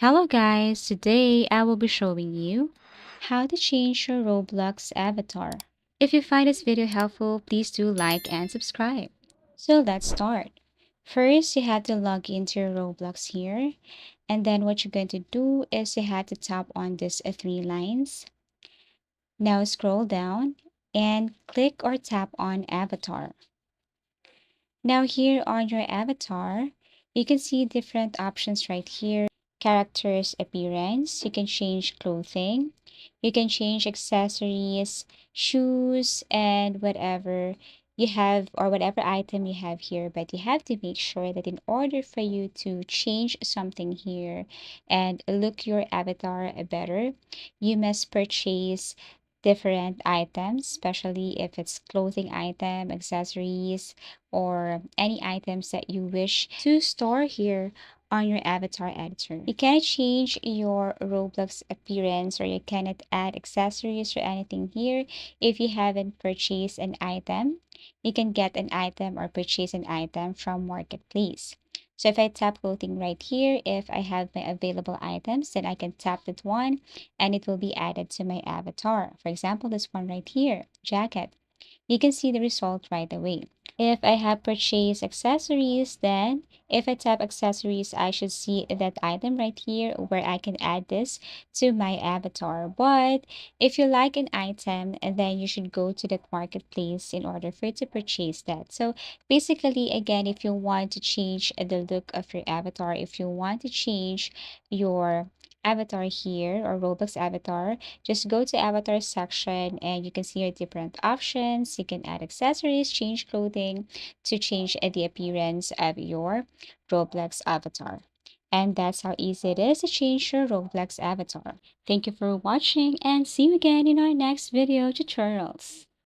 Hello guys, today I will be showing you how to change your Roblox avatar. If you find this video helpful, please do like and subscribe. So let's start. First, you have to log into your Roblox here. And then what you're going to do is you have to tap on these three lines. Now scroll down and click or tap on avatar. Now here on your avatar, you can see different options right here. Character's appearance, you can change clothing, you can change accessories, shoes, and whatever you have or whatever item you have here. But you have to make sure that in order for you to change something here and look your avatar better, you must purchase different items, especially if it's clothing item, accessories, or any items that you wish to store here on your avatar editor. You cannot change your Roblox appearance or you cannot add accessories or anything here if you haven't purchased an item. You can get an item or purchase an item from Marketplace. So if I tap clothing right here, if I have my available items, then I can tap that one and it will be added to my avatar. For example, this one right here, jacket. You can see the result right away. If I have purchased accessories, then if I tap accessories, I should see that item right here where I can add this to my avatar. But if you like an item, then you should go to that marketplace in order for you to purchase that. So basically, again, if you want to change the look of your avatar, if you want to change your avatar here or Roblox avatar, just go to avatar section and you can see your different options. You can add accessories, change clothing to change the appearance of your Roblox avatar. And that's how easy it is to change your Roblox avatar. Thank you for watching and see you again in our next video tutorials.